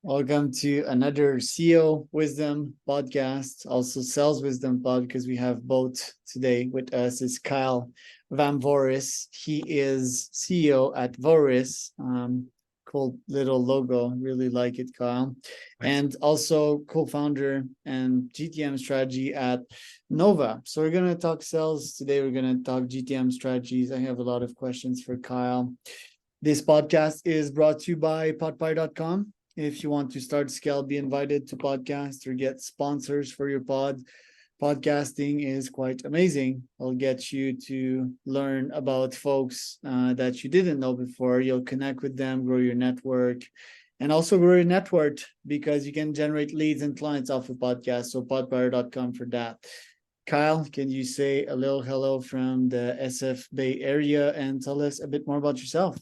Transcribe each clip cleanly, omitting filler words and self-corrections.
Welcome to another CEO Wisdom podcast, also Sales Wisdom pod, because we have both today with us is Kyle Vamvouris. He is CEO at Voris. Cool little logo. Really like it, Kyle. Thanks. And also co-founder and GTM strategy at Nova. So we're going to talk sales today. We're going to talk GTM strategies. I have a lot of questions for Kyle. This podcast is brought to you by podpie.com. If you want to start scale, be invited to podcast or get sponsors for your pod. Podcasting is quite amazing. It'll get you to learn about folks that you didn't know before. You'll connect with them, grow your network, and also grow your net worth because you can generate leads and clients off of podcasts. So podpie.com for that. Kyle, can you say a little hello from the SF Bay Area and tell us a bit more about yourself?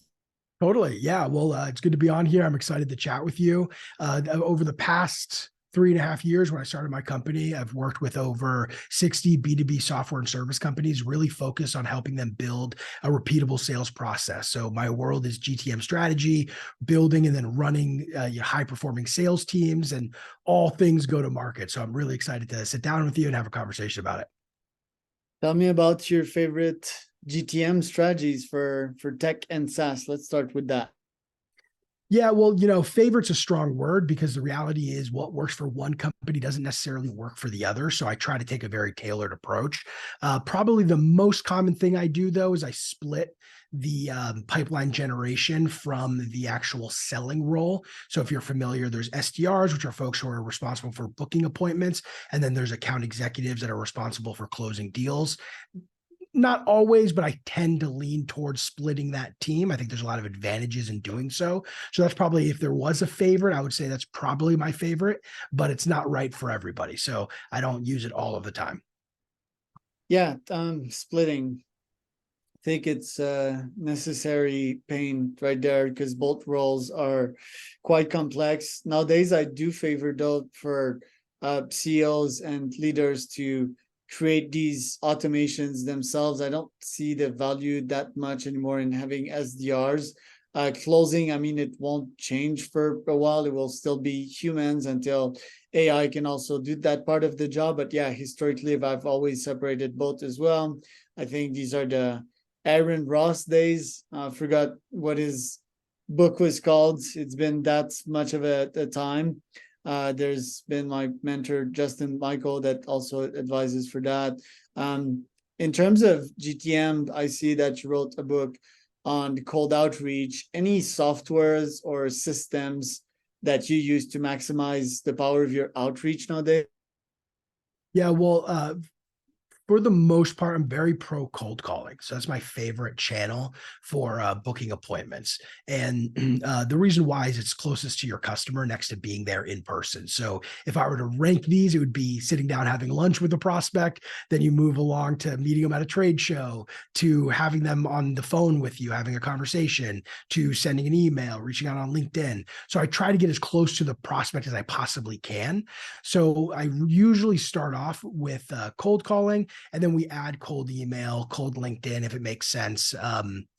Totally. Yeah. Well, it's good to be on here. I'm excited to chat with you. Over the past 3.5 years, when I started my company, I've worked with over 60 B2B software and service companies, really focused on helping them build a repeatable sales process. So my world is GTM strategy, building and then running high-performing sales teams, and all things go to market. So I'm really excited to sit down with you and have a conversation about it. Tell me about your favorite GTM strategies for tech and SaaS. Let's start with that. Yeah, well, favorite's a strong word because the reality is what works for one company doesn't necessarily work for the other. So I try to take a very tailored approach. Probably the most common thing I do, though, is I split the pipeline generation from the actual selling role. So if you're familiar, there's SDRs, which are folks who are responsible for booking appointments. And then there's account executives that are responsible for closing deals. Not always, but I tend to lean towards splitting that team. I think there's a lot of advantages in doing so. So that's probably, if there was a favorite, I would say that's probably my favorite, but it's not right for everybody. So I don't use it all of the time. Yeah, splitting. I think it's a necessary pain right there because both roles are quite complex. Nowadays, I do favor though for CEOs and leaders to create these automations themselves. I don't see the value that much anymore in having SDRs. Closing, I mean, it won't change for a while. It will still be humans until AI can also do that part of the job. But yeah, historically, I've always separated both as well. I think these are the Aaron Ross days. Forgot what his book was called. It's been that much of a time. There's been my mentor, Justin Michael, that also advises for that. In terms of GTM, I see that you wrote a book on cold outreach. Any softwares or systems that you use to maximize the power of your outreach nowadays? Yeah, well, for the most part, I'm very pro cold calling. So that's my favorite channel for booking appointments. And the reason why is it's closest to your customer next to being there in person. So if I were to rank these, it would be sitting down, having lunch with a prospect, then you move along to meeting them at a trade show, to having them on the phone with you, having a conversation, to sending an email, reaching out on LinkedIn. So I try to get as close to the prospect as I possibly can. So I usually start off with cold calling, and then we add cold email, cold LinkedIn, if it makes sense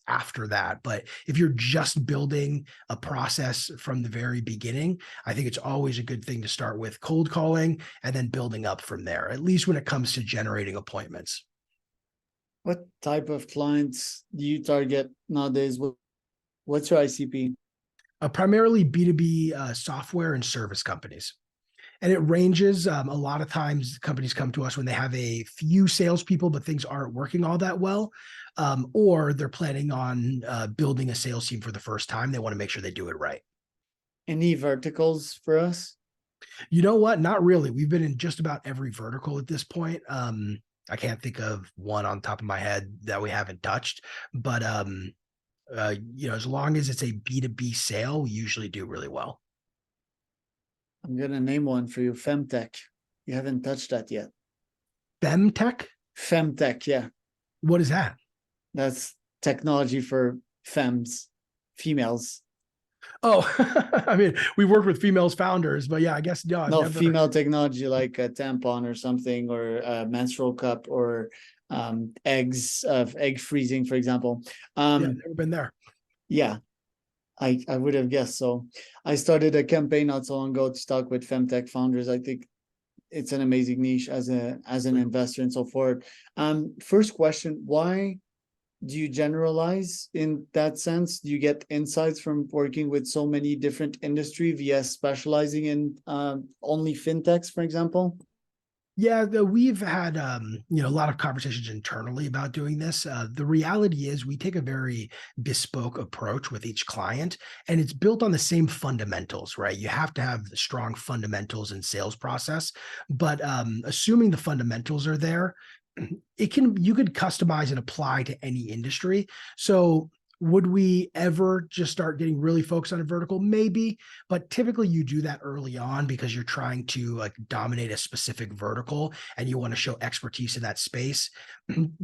after that. But if you're just building a process from the very beginning, I think it's always a good thing to start with cold calling and then building up from there, at least when it comes to generating appointments. What type of clients do you target nowadays? What's your ICP? Primarily B2B software and service companies. And it ranges. A lot of times companies come to us when they have a few salespeople, but things aren't working all that well. Or they're planning on building a sales team for the first time. They want to make sure they do it right. Any verticals for us? You know what? Not really. We've been in just about every vertical at this point. I can't think of one on top of my head that we haven't touched, but as long as it's a B2B sale, we usually do really well. I'm going to name one for you, Femtech. You haven't touched that yet. Femtech? Femtech, yeah. What is that? That's technology for femmes, females. Oh, I mean, we work with females founders, but yeah, I guess no, female technology like a tampon or something, or a menstrual cup, or egg freezing, for example. Yeah, never been there. Yeah. I would have guessed so. I started a campaign not so long ago to talk with femtech founders. I think it's an amazing niche as an investor and so forth. First question, why do you generalize in that sense? Do you get insights from working with so many different industry via specializing in only fintechs, for example? Yeah, we've had a lot of conversations internally about doing this. The reality is we take a very bespoke approach with each client, and it's built on the same fundamentals, right? You have to have the strong fundamentals in sales process, but assuming the fundamentals are there, you could customize and apply to any industry. So would we ever just start getting really focused on a vertical? Maybe, but typically you do that early on because you're trying to like dominate a specific vertical and you want to show expertise in that space.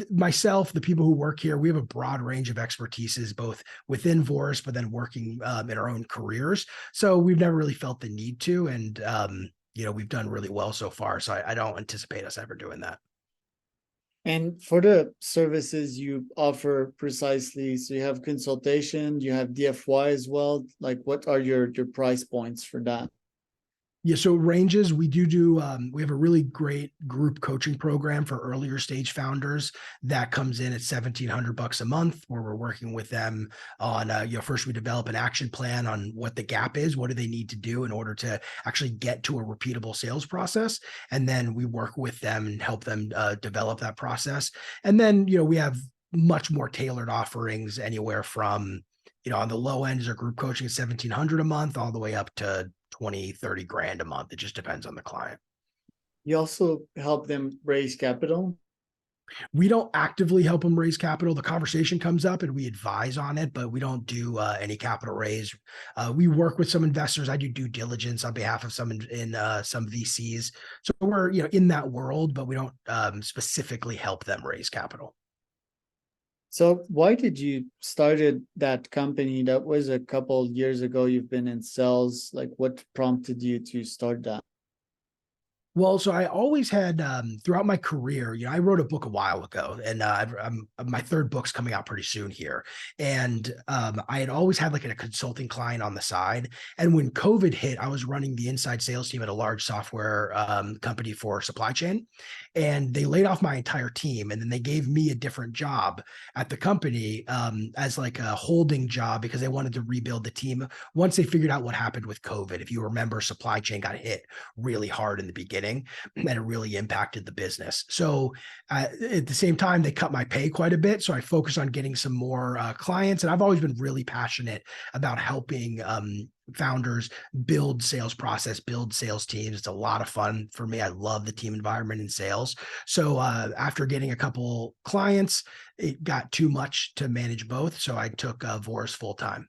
Myself, the people who work here, we have a broad range of expertises, both within Voris, but then working in our own careers. So we've never really felt the need to, and we've done really well so far. So I don't anticipate us ever doing that. And for the services you offer precisely, so you have consultation, you have DFY as well. Like, what are your price points for that? Yeah, so ranges, we do we have a really great group coaching program for earlier stage founders that comes in at $1,700 a month, where we're working with them on first we develop an action plan on what the gap is, what do they need to do in order to actually get to a repeatable sales process, and then we work with them and help them develop that process. And then we have much more tailored offerings, anywhere from on the low end is our group coaching at $1,700 a month, all the way up to 20, 30 grand a month. It just depends on the client. You also help them raise capital? We don't actively help them raise capital. The conversation comes up and we advise on it, but we don't do any capital raise. We work with some investors. I do due diligence on behalf of some in some VCs. So we're in that world, but we don't specifically help them raise capital. So why did you started that company? That was a couple years ago. You've been in sales. Like, what prompted you to start that? Well, so I always had throughout my career, I wrote a book a while ago, and my third book's coming out pretty soon here. And I had always had like a consulting client on the side. And when COVID hit, I was running the inside sales team at a large software company for supply chain, and they laid off my entire team. And then they gave me a different job at the company as like a holding job because they wanted to rebuild the team once they figured out what happened with COVID. If you remember, supply chain got hit really hard in the beginning. And it really impacted the business. So at the same time, they cut my pay quite a bit. So I focused on getting some more clients. And I've always been really passionate about helping founders build sales process, build sales teams. It's a lot of fun for me. I love the team environment in sales. So after getting a couple clients, it got too much to manage both. So I took Voris full time.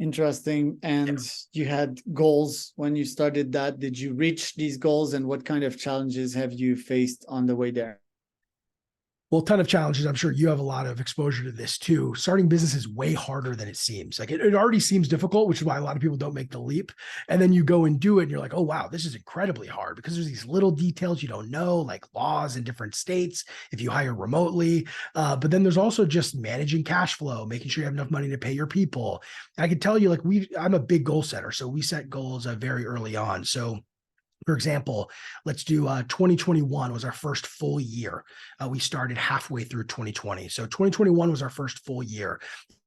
Interesting. And you had goals when you started that. Did you reach these goals, and what kind of challenges have you faced on the way there? Well, a ton of challenges. I'm sure you have a lot of exposure to this too. Starting business is way harder than it seems. Like it already seems difficult, which is why a lot of people don't make the leap. And then you go and do it and you're like, oh, wow, this is incredibly hard because there's these little details you don't know, like laws in different states if you hire remotely. But then there's also just managing cash flow, making sure you have enough money to pay your people. And I can tell you, like I'm a big goal setter. So we set goals very early on. So for example, let's do 2021 was our first full year. We started halfway through 2020. So 2021 was our first full year.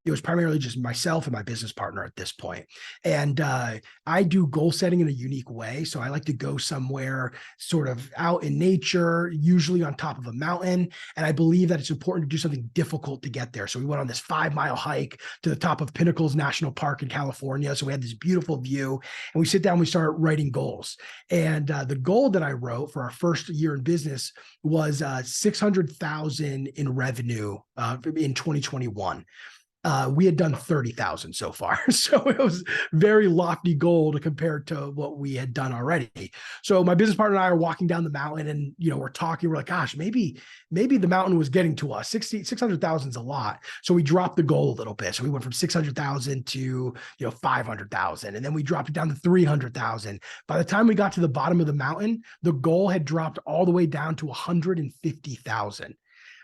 It was primarily just myself and my business partner at this point. And I do goal setting in a unique way. So I like to go somewhere sort of out in nature, usually on top of a mountain. And I believe that it's important to do something difficult to get there. So we went on this 5-mile hike to the top of Pinnacles National Park in California. So we had this beautiful view, and we sit down, we start writing goals. And the goal that I wrote for our first year in business was 600,000 in revenue in 2021. We had done 30,000 so far. So it was very lofty goal to compare to what we had done already. So my business partner and I are walking down the mountain and, we're talking, we're like, gosh, maybe the mountain was getting to us. 600,000 is a lot. So we dropped the goal a little bit. So we went from 600,000 to, 500,000. And then we dropped it down to 300,000. By the time we got to the bottom of the mountain, the goal had dropped all the way down to 150,000.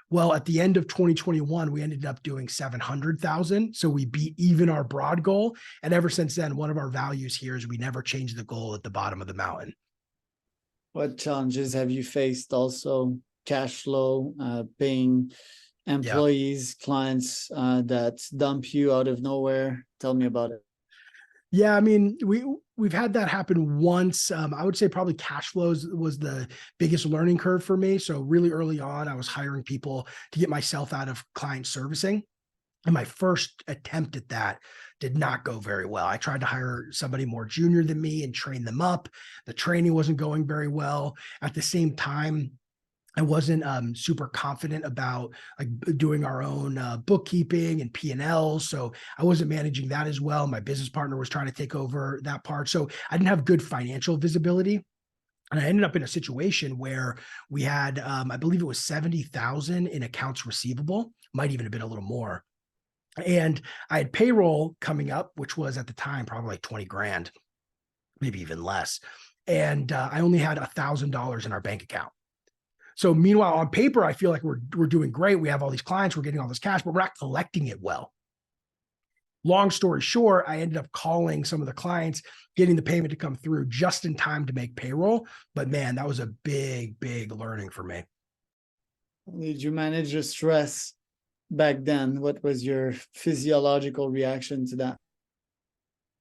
Well, at the end of 2021, we ended up doing 700,000. So we beat even our broad goal. And ever since then, one of our values here is we never change the goal at the bottom of the mountain. What challenges have you faced also? Cash flow, paying Yeah. employees, clients that dump you out of nowhere. Tell me about it. Yeah, I mean, we've had that happen once. I would say probably cash flows was the biggest learning curve for me. So really early on, I was hiring people to get myself out of client servicing. And my first attempt at that did not go very well. I tried to hire somebody more junior than me and train them up. The training wasn't going very well. At the same time, I wasn't super confident about like doing our own bookkeeping and P&L. So I wasn't managing that as well. My business partner was trying to take over that part. So I didn't have good financial visibility. And I ended up in a situation where we had, I believe it was 70,000 in accounts receivable, might even have been a little more. And I had payroll coming up, which was at the time probably like 20 grand, maybe even less. And I only had $1,000 in our bank account. So meanwhile, on paper, I feel like we're doing great. We have all these clients, we're getting all this cash, but we're not collecting it well. Long story short, I ended up calling some of the clients, getting the payment to come through just in time to make payroll. But man, that was a big, big learning for me. Did you manage the stress back then? What was your physiological reaction to that?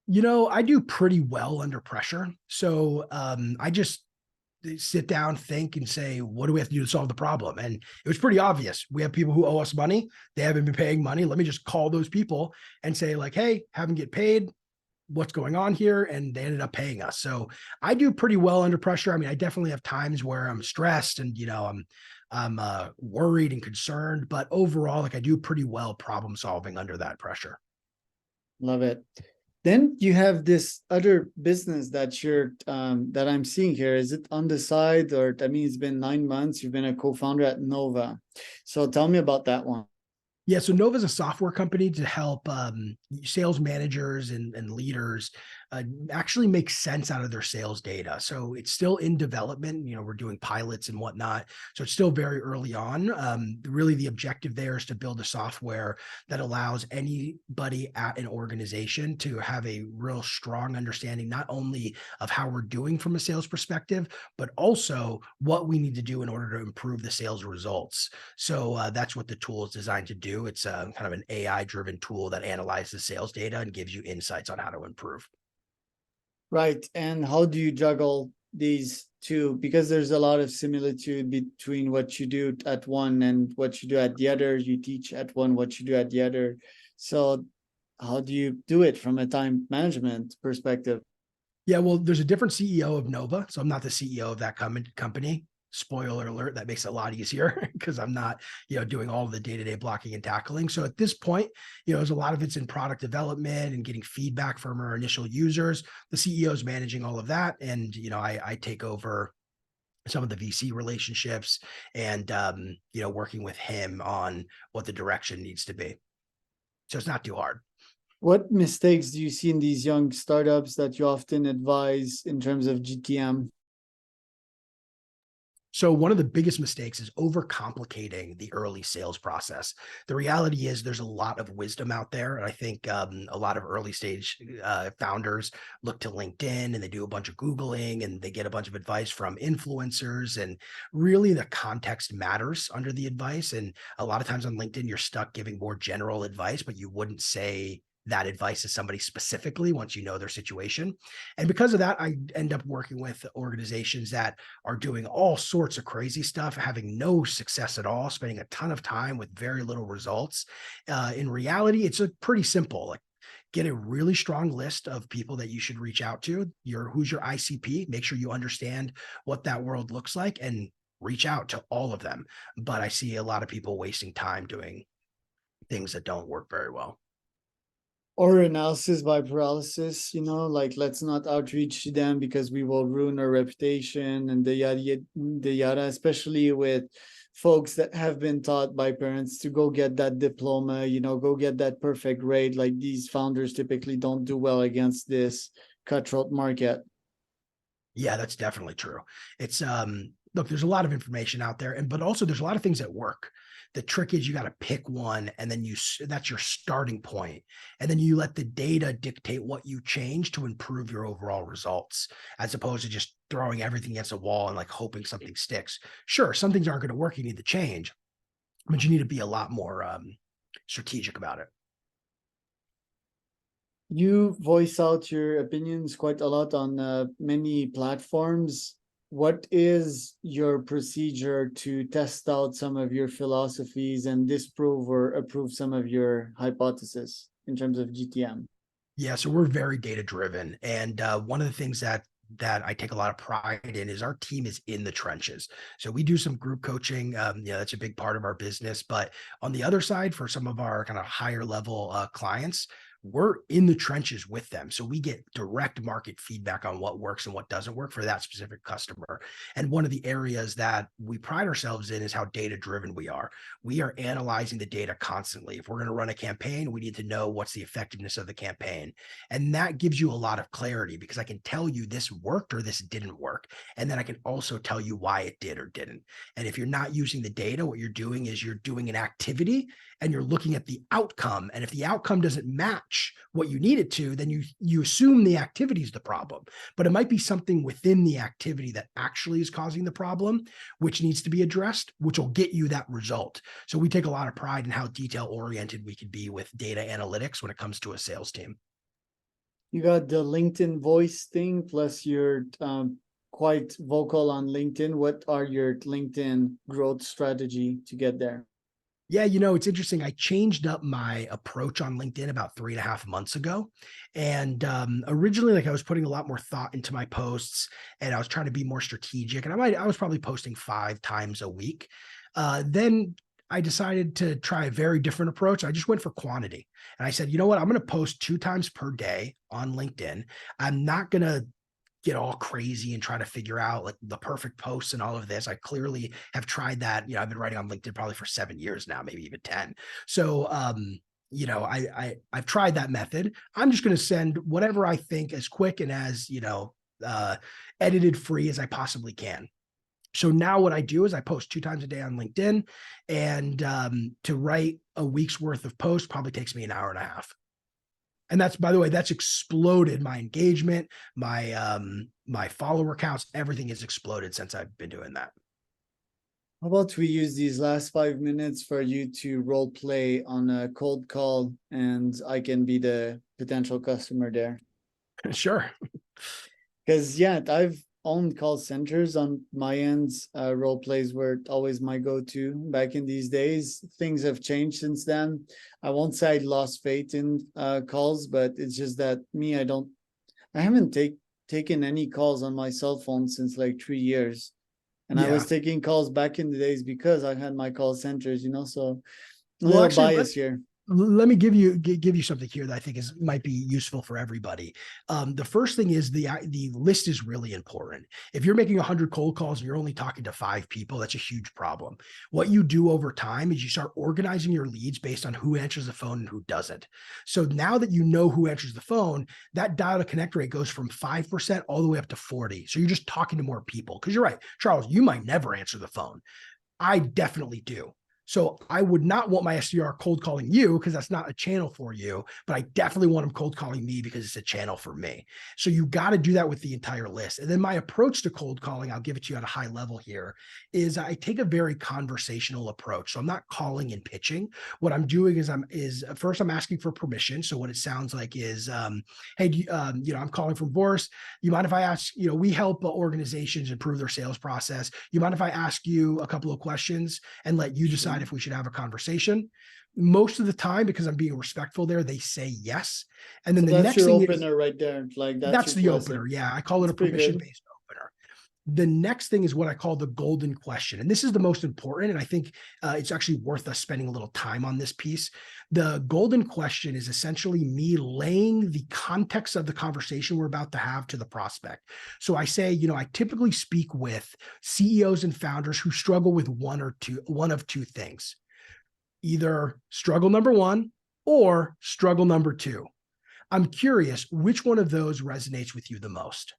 You know, I do pretty well under pressure. So I just sit down, think, and say, what do we have to do to solve the problem? And it was pretty obvious. We have people who owe us money. They haven't been paying money. Let me just call those people and say, like, hey, haven't get paid. What's going on here? And they ended up paying us. So I do pretty well under pressure. I mean, I definitely have times where I'm stressed and, you know, I'm worried and concerned, but overall, like I do pretty well problem solving under that pressure. Love it. Then you have this other business that you're that I'm seeing here. Is it on the side, or I mean, it's been 9 months. You've been a co-founder at Nova. So tell me about that one. Yeah, so Nova is a software company to help sales managers and leaders actually make sense out of their sales data. So it's still in development. You know, we're doing pilots and whatnot. So it's still very early on. Really, the objective there is to build a software that allows anybody at an organization to have a real strong understanding, not only of how we're doing from a sales perspective, but also what we need to do in order to improve the sales results. So that's what the tool is designed to do. It's kind of an AI-driven tool that analyzes sales data and gives you insights on how to improve. Right. And how do you juggle these two? Because there's a lot of similitude between what you do at one and what you do at the other. You teach at one, what you do at the other. So how do you do it from a time management perspective? Yeah, well, there's a different CEO of Nova. So I'm not the CEO of that company. Spoiler alert, that makes it a lot easier because I'm not, you know, doing all of the day-to-day blocking and tackling. So at this point, you know, there's a lot of it's in product development and getting feedback from our initial users. The CEO is managing all of that. And, you know, I take over some of the VC relationships and, you know, working with him on what the direction needs to be. So it's not too hard. What mistakes do you see in these young startups that you often advise in terms of GTM? So one of the biggest mistakes is overcomplicating the early sales process. The reality is there's a lot of wisdom out there. And I think a lot of early stage founders look to LinkedIn and they do a bunch of Googling and they get a bunch of advice from influencers. And really the context matters under the advice. And a lot of times on LinkedIn, you're stuck giving more general advice, but you wouldn't say that advice to somebody specifically once you know their situation. And because of that, I end up working with organizations that are doing all sorts of crazy stuff, having no success at all, spending a ton of time with very little results. In reality, it's a pretty simple, like get a really strong list of people that you should reach out to. Who's your ICP? Make sure you understand what that world looks like and reach out to all of them. But I see a lot of people wasting time doing things that don't work very well. Or analysis by paralysis, you know, like let's not outreach to them because we will ruin our reputation and the yada, especially with folks that have been taught by parents to go get that diploma, you know, go get that perfect grade. Like these founders typically don't do well against this cutthroat market. Yeah, that's definitely true. It's look, there's a lot of information out there, but also there's a lot of things that work. The trick is you got to pick one, and then that's your starting point. And then you let the data dictate what you change to improve your overall results, as opposed to just throwing everything against a wall and like hoping something sticks. Sure, some things aren't going to work. You need to change, but you need to be a lot more strategic about it. You voice out your opinions quite a lot on many platforms. What is your procedure to test out some of your philosophies and disprove or approve some of your hypotheses in terms of GTM? Yeah, so we're very data driven, and one of the things that I take a lot of pride in is our team is in the trenches. So we do some group coaching. That's a big part of our business. But on the other side, for some of our kind of higher level clients, we're in the trenches with them. So we get direct market feedback on what works and what doesn't work for that specific customer. And one of the areas that we pride ourselves in is how data driven we are. We are analyzing the data constantly. If we're going to run a campaign, we need to know what's the effectiveness of the campaign. And that gives you a lot of clarity, because I can tell you this worked or this didn't work. And then I can also tell you why it did or didn't. And if you're not using the data, what you're doing is you're doing an activity and you're looking at the outcome. And if the outcome doesn't match what you need it to, then you assume the activity is the problem. But it might be something within the activity that actually is causing the problem, which needs to be addressed, which will get you that result. So we take a lot of pride in how detail oriented we can be with data analytics when it comes to a sales team. You got the LinkedIn voice thing, plus you're quite vocal on LinkedIn. What are your LinkedIn growth strategy to get there? Yeah, it's interesting. I changed up my approach on LinkedIn about 3.5 months ago. And originally, like I was putting a lot more thought into my posts, and I was trying to be more strategic. And I was probably posting 5 times a week. Then I decided to try a very different approach. I just went for quantity. And I said, you know what? I'm going to post 2 times per day on LinkedIn. I'm not going to get all crazy and try to figure out like the perfect posts and all of this. I clearly have tried that. I've been writing on LinkedIn probably for 7 years now, maybe even 10. So, I've tried that method. I'm just going to send whatever I think as quick and as, edited free as I possibly can. So now what I do is I post 2 times a day on LinkedIn, and to write a week's worth of posts probably takes me an hour and a half. And that's, by the way, that's exploded my engagement, my follower counts, everything has exploded since I've been doing that. How about we use these last 5 minutes for you to role play on a cold call, and I can be the potential customer there? Sure. Because I've owned call centers on my end. Role plays were always my go-to back in these days. Things have changed since then. I won't say I lost faith in calls, but it's just that I haven't taken any calls on my cell phone since like 3 years. And I was taking calls back in the days because I had my call centers, so a little bias here. Let me give you something here that I think might be useful for everybody. The first thing is the list is really important. If you're making 100 cold calls and you're only talking to 5 people, that's a huge problem. What you do over time is you start organizing your leads based on who answers the phone and who doesn't. So now that you know who answers the phone, that dial to connect rate goes from 5% all the way up to 40%. So you're just talking to more people. Because you're right, Charles, you might never answer the phone. I definitely do. So I would not want my SDR cold calling you, because that's not a channel for you, but I definitely want them cold calling me because it's a channel for me. So you got to do that with the entire list. And then my approach to cold calling, I'll give it to you at a high level here, is I take a very conversational approach. So I'm not calling and pitching. What I'm doing is first I'm asking for permission. So what it sounds like is, hey, I'm calling from Voris. You mind if I ask, we help organizations improve their sales process. You mind if I ask you a couple of questions and let you decide if we should have a conversation? Most of the time, because I'm being respectful there, they say yes. And then the next thing opener is right there. Like that's the opener. Yeah. I call it a permission-based opener. The next thing is what I call the golden question. And this is the most important. And I think it's actually worth us spending a little time on this piece. The golden question is essentially me laying the context of the conversation we're about to have to the prospect. So I say, I typically speak with CEOs and founders who struggle with one of 2 things, either struggle number 1 or struggle number 2. I'm curious, which one of those resonates with you the most?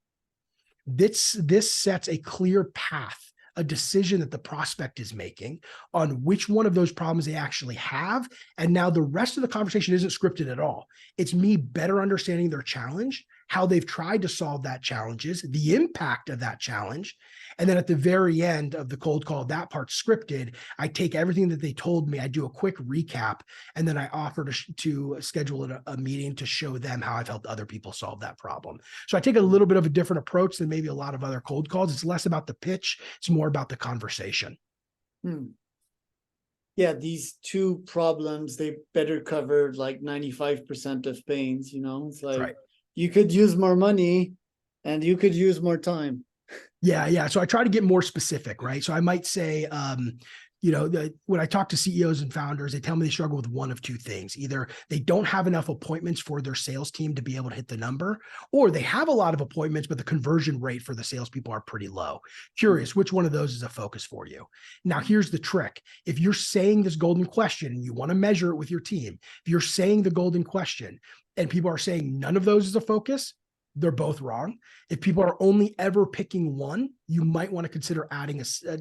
This sets a clear path a decision that the prospect is making on which one of those problems they actually have. And now the rest of the conversation isn't scripted at all. It's me better understanding their challenge, how they've tried to solve that challenges, the impact of that challenge. And then at the very end of the cold call, that part's scripted. I take everything that they told me, I do a quick recap, and then I offer to schedule a meeting to show them how I've helped other people solve that problem. So I take a little bit of a different approach than maybe a lot of other cold calls. It's less about the pitch, it's more about the conversation. Yeah, these two problems, they better cover like 95% of pains, you know? It's like, Right. you could use more money and you could use more time. Yeah. So I try to get more specific, right? So I might say, when I talk to CEOs and founders, they tell me they struggle with one of two things. Either they don't have enough appointments for their sales team to be able to hit the number, or they have a lot of appointments, but the conversion rate for the salespeople are pretty low. Curious, which one of those is a focus for you? Now, here's the trick. If you're saying this golden question and you want to measure it with your team, if you're saying the golden question and people are saying none of those is a focus, they're both wrong. If people are only ever picking one, you might want to consider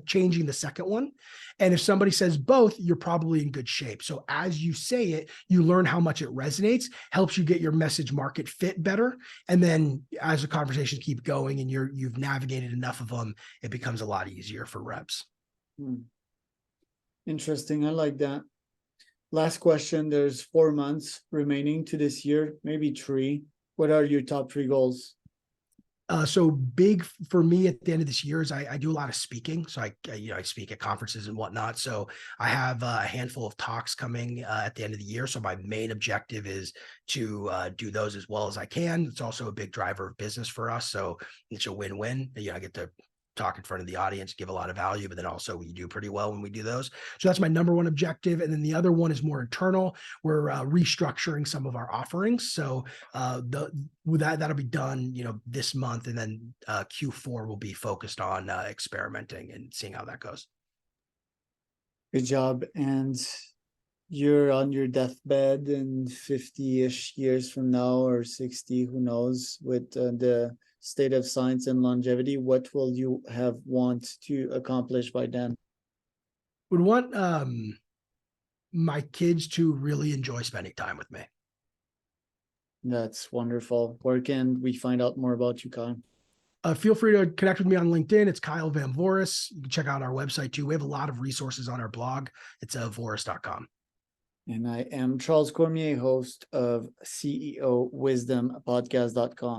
changing the second one. And if somebody says both, you're probably in good shape. So as you say it, you learn how much it resonates, helps you get your message market fit better. And then as the conversations keep going and you've navigated enough of them, it becomes a lot easier for reps. Interesting. I like that. Last question. There's 4 months remaining to this year, maybe 3. What are your top 3 goals? So big for me at the end of this year is I do a lot of speaking. So I speak at conferences and whatnot. So I have a handful of talks coming at the end of the year. So my main objective is to do those as well as I can. It's also a big driver of business for us. So it's a win-win. I get to talk in front of the audience, give a lot of value, but then also we do pretty well when we do those. So that's my number one objective. And then the other one is more internal. We're restructuring some of our offerings. So that'll be done, this month. And then Q4 will be focused on experimenting and seeing how that goes. Good job. And you're on your deathbed in 50-ish years from now, or 60, who knows, with the state of science and longevity. What will you want to accomplish by then? Would want my kids to really enjoy spending time with me. That's wonderful. Where can we find out more about you, Kyle? Feel free to connect with me on LinkedIn. It's Kyle Vamvouris. You can check out our website too. We have a lot of resources on our blog. It's vouris.com. And I am Charles Cormier, host of CEO Wisdom Podcast.com.